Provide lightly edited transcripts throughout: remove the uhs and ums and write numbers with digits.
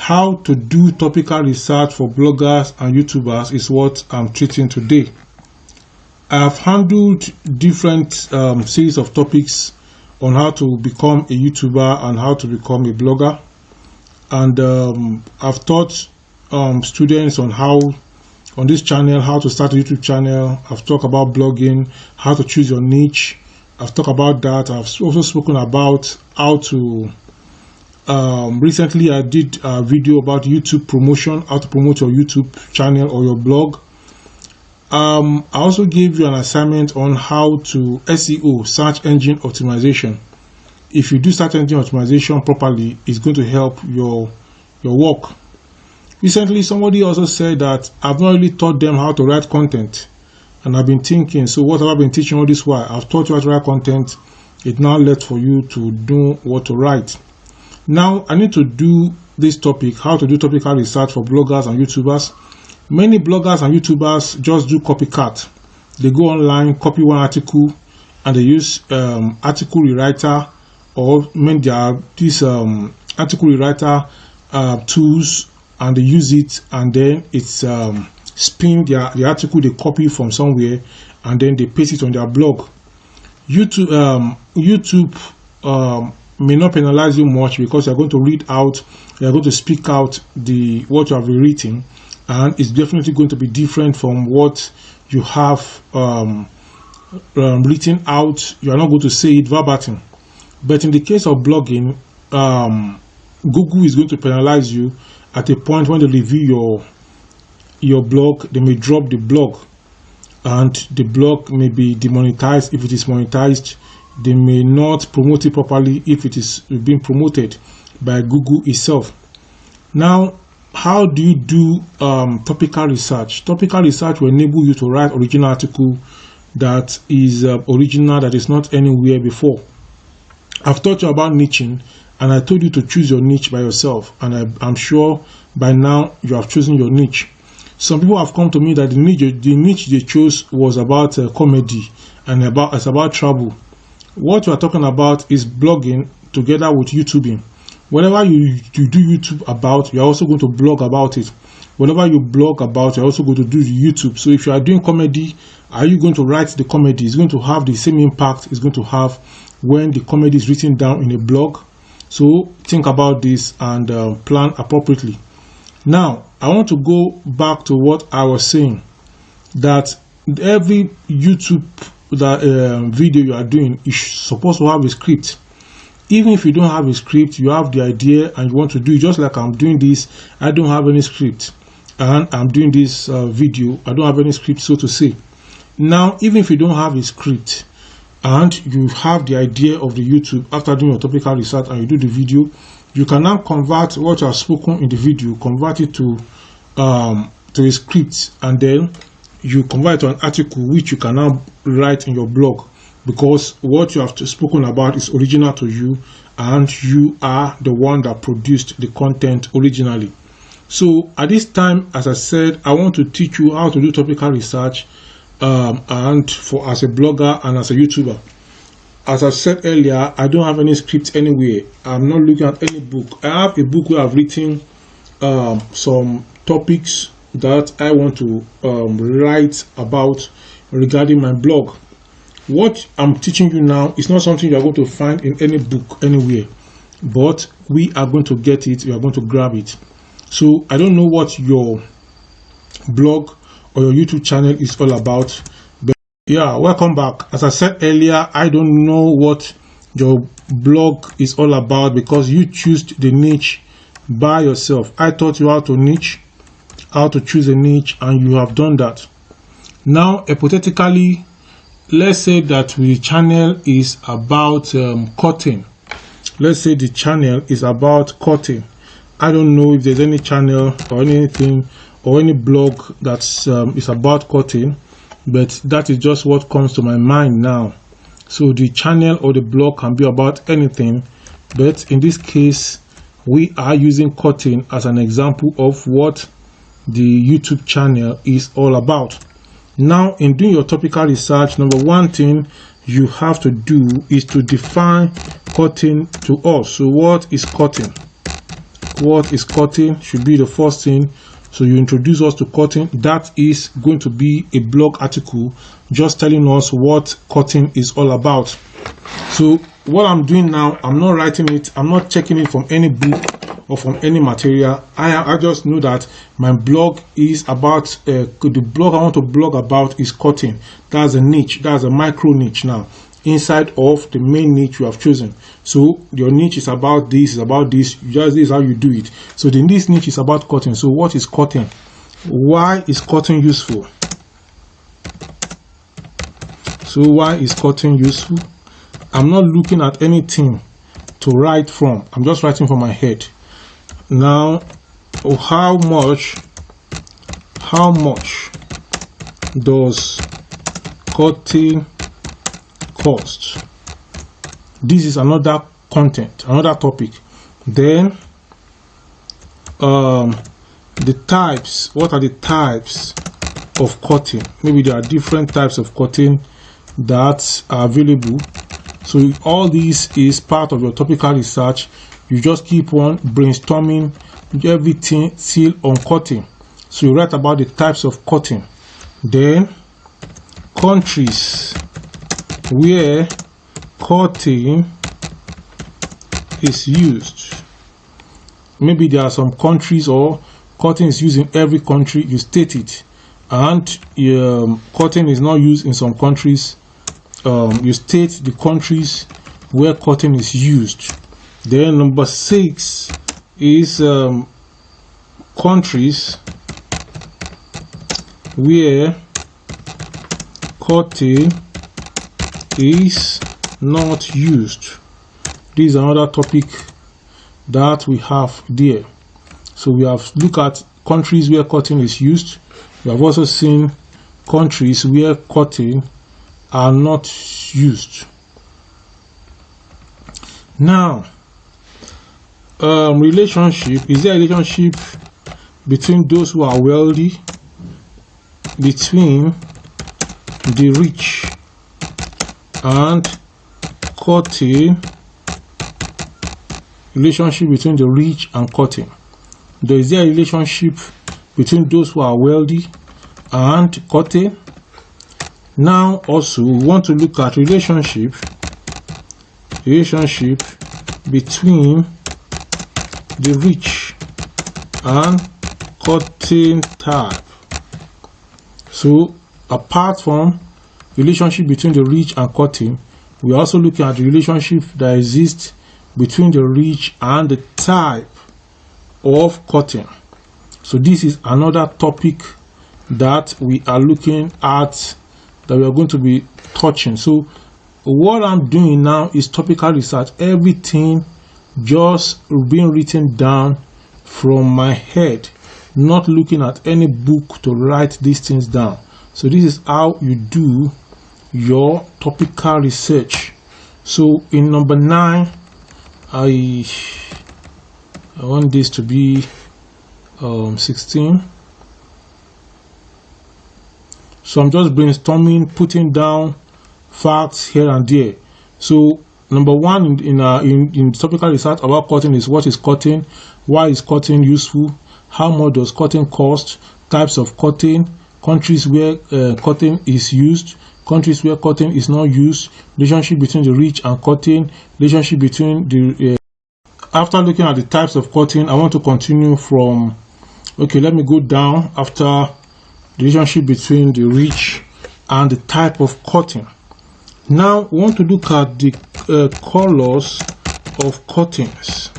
how to do topical research for bloggers and YouTubers is what I'm treating today. I've handled different series of topics on how to become a YouTuber and how to become a blogger, and I've taught students on this channel how to start a YouTube channel. I've talked about blogging, how to choose your niche. I've talked about that. I've also spoken about how to recently I did a video about YouTube promotion, how to promote your YouTube channel or your blog. I also gave you an assignment on how to SEO, search engine optimization. If you do search engine optimization properly, it's going to help your work. Recently, somebody also said that I've not really taught them how to write content. And I've been thinking, so what have I been teaching all this while? I've taught you how to write content. It's now left for you to know what to write. Now, I need to do this topic, how to do topical research for bloggers and YouTubers. Many bloggers and YouTubers just do copycat. They go online, copy one article, and they use article rewriter, or there are these article rewriter tools, and they use it, and then it's spin the article they copy from somewhere, and then they paste it on their blog. YouTube may not penalize you much because you're going to read out, you're going to speak out what you have written, and it's definitely going to be different from what you have written out. You are not going to say it verbatim. But in the case of blogging, Google is going to penalize you at a point when they review your blog. They may drop the blog, and the blog may be demonetized if it is monetized. They may not promote it properly if it is being promoted by Google itself. Now, how do you do topical research? Topical research will enable you to write original article that is original, that is not anywhere before. I've taught you about niching, and I told you to choose your niche by yourself, and I'm sure by now you have chosen your niche. Some people have come to me that the niche they chose was about comedy and it's about travel. What we are talking about is blogging together with YouTubing. Whatever you do YouTube about, you're also going to blog about it. Whatever you blog about, you're also going to do the YouTube. So if you are doing comedy, are you going to write the comedy? It's going to have the same impact it's going to have when the comedy is written down in a blog. So think about this and plan appropriately. Now, I want to go back to what I was saying, that every YouTube video you are doing is supposed to have a script. Even if you don't have a script, you have the idea and you want to do it, just like I'm doing this. I don't have any script, and I'm doing this video. I don't have any script, so to say. Now, even if you don't have a script and you have the idea of the YouTube after doing your topical research and you do the video, you can now convert what you have spoken in the video, convert it to a script, and then you convert it to an article which you can now write in your blog, because what you have spoken about is original to you and you are the one that produced the content originally. So at this time, as I said, I want to teach you how to do topical research and as a blogger and as a YouTuber. As I said earlier, I don't have any script anywhere. I'm not looking at any book. I have a book where I've written some topics that I want to write about regarding my blog. What I'm teaching you now is not something you are going to find in any book anywhere, but we are going to get it, we are going to grab it. So I don't know what your blog or your YouTube channel is all about, but yeah, welcome back. As I said earlier, I don't know what your blog is all about because you choose the niche by yourself. I taught you how to niche, how to choose a niche, and you have done that. Now, hypothetically, let's say that the channel is about cutting. Let's say the channel is about cutting. I don't know if there's any channel or anything or any blog that's is about cutting, but that is just what comes to my mind now. So the channel or the blog can be about anything, but in this case, we are using cutting as an example of what the YouTube channel is all about. Now, in doing your topical research, number one thing you have to do is to define cutting to us. So what is cutting? what is cotton should be the first thing. So you introduce us to cotton. That is going to be a blog article just telling us what cotton is all about. So what I'm doing now, I'm not writing it, I'm not checking it from any book or from any material. I just know that my blog is about the blog I want to blog about is cotton. That's a niche, that's a micro niche now inside of the main niche you have chosen. So your niche is about this, this is how you do it. So this niche is about cotton. So what is cotton? Why is cotton useful? So why is cotton useful? I'm not looking at anything to write from. I'm just writing from my head. Now, how much does cotton cost? This is another content, another topic. Then the types. What are the types of cotton? Maybe there are different types of cotton that are available. So all this is part of your topical research. You just keep on brainstorming everything still on cotton. So you write about the types of cotton. Then countries where cotton is used. Maybe there are some countries or cotton is used in every country. You state it. And cotton is not used in some countries. You state the countries where cotton is used. Then number 6 is countries where cotton is not used. This is another topic that we have there. So we have looked at countries where cotton is used. We have also seen countries where cotton are not used. Now, relationship. Is there a relationship between those who are wealthy, between the rich and cotton? Relationship between the rich and cotton. Is there a relationship between those who are wealthy and cotton? Now also we want to look at relationship between the rich and cotton type. So apart from relationship between the rich and cotton, we are also looking at the relationship that exists between the rich and the type of cotton. So this is another topic that we are looking at, that we are going to be touching. So what I'm doing now is topical research. Everything just being written down from my head, not looking at any book to write these things down. So this is how you do your topical research. So in number 9, I want this to be 16. So I'm just brainstorming, putting down facts here and there. So number 1 in topical research about cotton is what is cotton, why is cotton useful, how much does cotton cost, types of cotton, countries where cotton is used, countries where cotton is not used, relationship between the rich and cotton, relationship between the after looking at the types of cotton, I want to continue from, okay, let me go down after the relationship between the rich and the type of cotton. Now we want to look at the colors of cottons.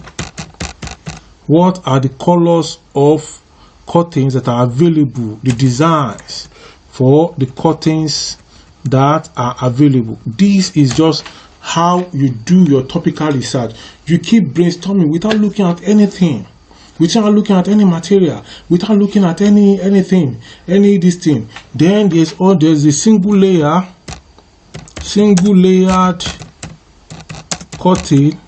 What are the colors of cottons that are available, the designs for the cottons that are available? This is just how you do your topical research. You keep brainstorming without looking at anything, without looking at any material, without looking at anything, this thing. Then there's a single layered cotton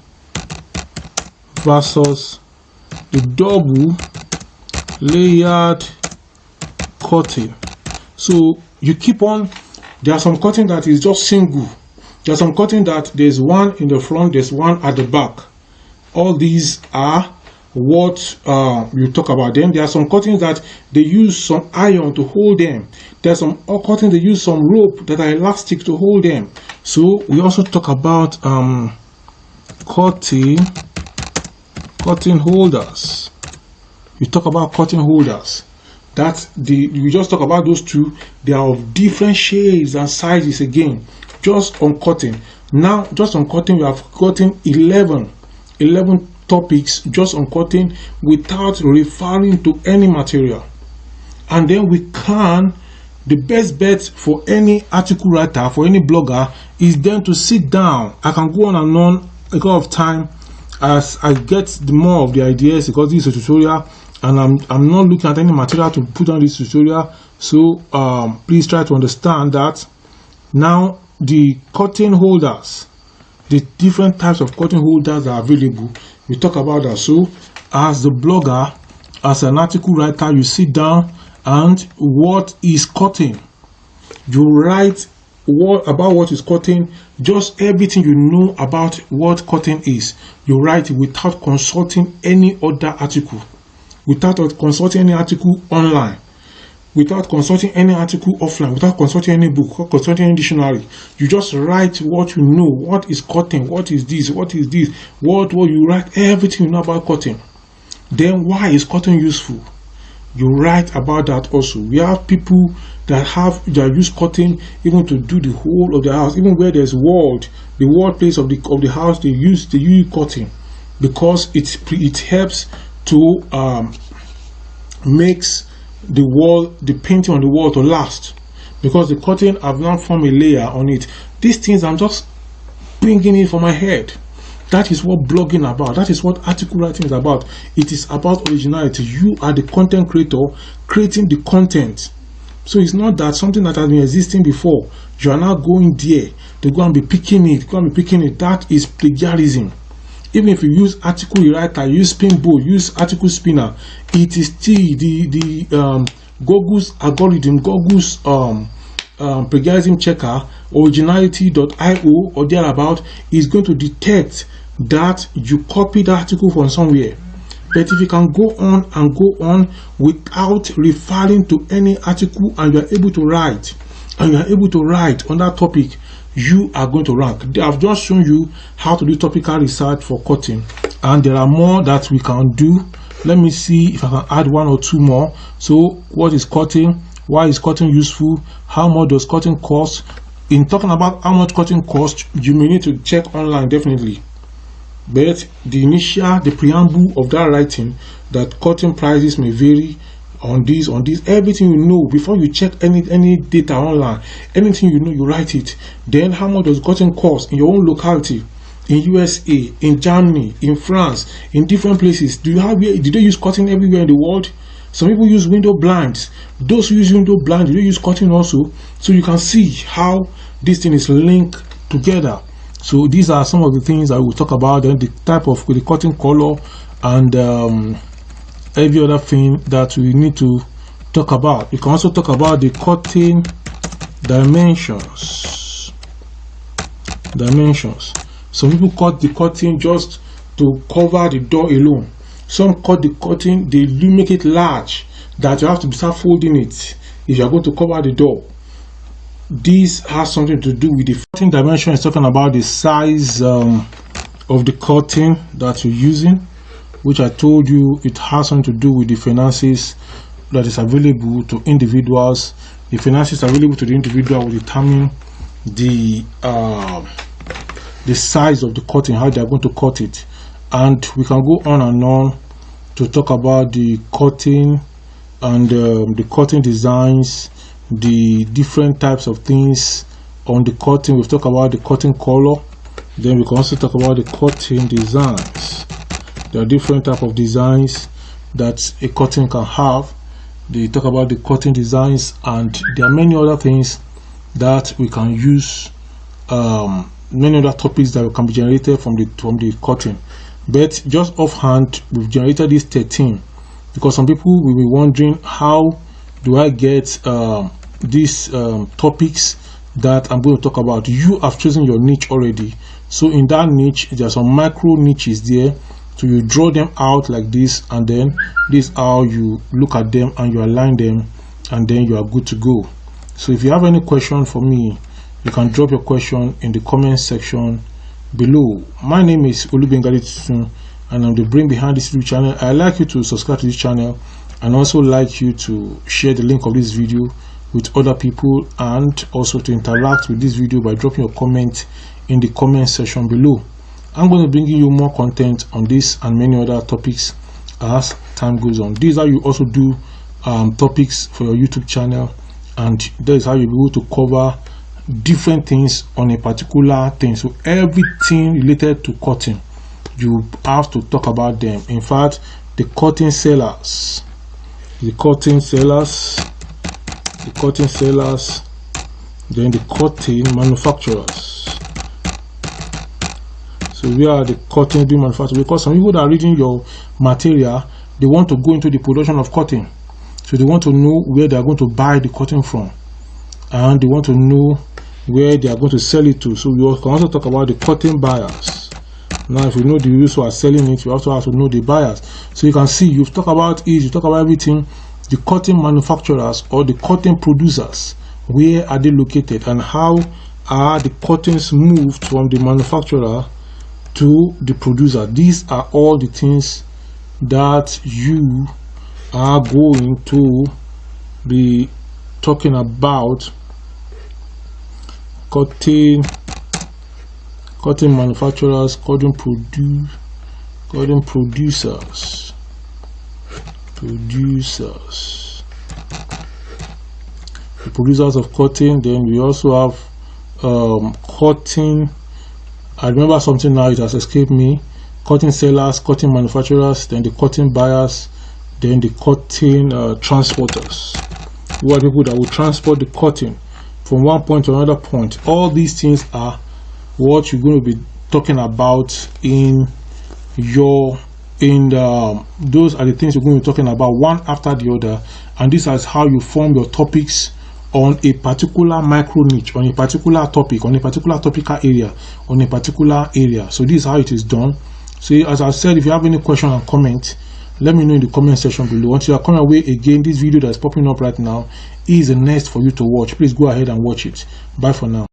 versus the double layered cotton. So you keep on. There are some cotton that is just single. There's some cotton that there's one in the front, there's one at the back. All these are what you talk about. Then there are some curtains that they use some iron to hold them. There's some curtains they use some rope that are elastic to hold them. So we also talk about curtain holders. We talk about curtain holders. We just talk about those two. They are of different shapes and sizes again. Just on curtain. Now, just on curtain, we have gotten 11 topics just on curtain without referring to any material. And then the best bet for any article writer, for any blogger, is then to sit down. I can go on and on because of time as I get more of the ideas, because this is a tutorial and I'm not looking at any material to put on this tutorial. So please try to understand that. Now, the curtain holders, the different types of curtain holders are available. We talk about that. So as the blogger, as an article writer, you sit down and what is curtain, you write about what is curtain, just everything you know about what curtain is, you write without consulting any other article, without consulting any article online, without consulting any article offline, without consulting any book, without consulting any dictionary. You just write what you know. What is curtain? What is this? What is this? What you write everything you know about curtain. Then why is curtain useful? You write about that also. We have people that use curtain even to do the whole of the house, even where there's the wall place of the house, they use curtain because it helps to makes the painting on the wall to last, because the curtain have now formed a layer on it. These things I'm just bringing it from my head. That is what blogging about. That is what article writing is about. It is about originality. You are the content creator creating the content. So it's not that something that has been existing before, you are now going there to go and be picking it, That is plagiarism. Even if you use article writer, use Spinbo, use article spinner, it is still the Google's algorithm, Google's plagiarism checker, originality.io or thereabout, is going to detect that you copied the article from somewhere. But if you can go on and go on without referring to any article and you are able to write, on that topic, you are going to rank. I've just shown you how to do topical research for curtain, and there are more that we can do. Let me see if I can add one or two more. So what is curtain? Why is curtain useful? How much does curtain cost? In talking about how much curtain costs, you may need to check online definitely. But the preamble of that writing, that curtain prices may vary on this, everything you know before you check any data online, anything you know, you write it. Then how much does curtain cost in your own locality, in USA, in Germany, in France, in different places? Do they use curtain everywhere in the world? Some people use window blinds. Those who use window blinds, they use curtain also. So you can see how this thing is linked together. So these are some of the things I will talk about. Then the type of the curtain color and every other thing that we need to talk about. You can also talk about the curtain dimensions. Some people cut the curtain just to cover the door alone. Some cut the curtain, they do make it large that you have to start folding it if you are going to cover the door. This has something to do with the curtain dimension. Is talking about the size of the curtain that you're using, which I told you it has something to do with the finances that is available to individuals. The finances available to the individual will determine the size of the curtain, how they are going to cut it. And we can go on and on to talk about the curtain and the curtain designs, the different types of things on the curtain. We've talked about the curtain color. Then we can also talk about the curtain designs. There are different types of designs that a curtain can have. They talk about the curtain designs, and there are many other things that we can use, many other topics that can be generated from the curtain. But just offhand, we've generated these 13 because some people will be wondering, how do I get these topics that I'm going to talk about? You have chosen your niche already. So in that niche, there are some micro niches there So you draw them out like this, and then this is how you look at them and you align them, and then you are good to go. So if you have any question for me, you can drop your question in the comment section below. My name is Olubengali Tutun, and I'm the brain behind this YouTube channel. I'd like you to subscribe to this channel, and also like you to share the link of this video with other people, and also to interact with this video by dropping your comment in the comment section below. I'm going to bring you more content on this and many other topics as time goes on. These are you also do topics for your YouTube channel, and that is how you'll be able to cover different things on a particular thing. So everything related to cotton, you have to talk about them. In fact, the cotton sellers, then the cotton manufacturers. So where are the cotton being manufactured? Because some people that are reading your material, they want to go into the production of cotton. So they want to know where they are going to buy the cotton from, and they want to know where they are going to sell it to. So we can also talk about the cotton buyers. Now, if you know the people who are selling it, you also have to know the buyers. So you can see, you've talked about it, you talk about everything. The cotton manufacturers or the cotton producers, where are they located, and how are the cottons moved from the manufacturer to the producer? These are all the things that you are going to be talking about. Cotton manufacturers, cotton producers, the producers of cotton. Then we also have cotton, I remember something now, it has escaped me. Cotton sellers, cotton manufacturers, then the cotton buyers, then the cotton transporters, who are people that will transport the cotton from one point to another point. All these things are what you're going to be talking about in your those are the things you're going to be talking about one after the other, and this is how you form your topics on a particular micro niche, on a particular topic, on a particular topical area, on a particular area. So this is how it is done. So as I said, if you have any question and comment, let me know in the comment section below. Until you are coming away again, this video that is popping up right now is the next for you to watch. Please go ahead and watch it. Bye for now.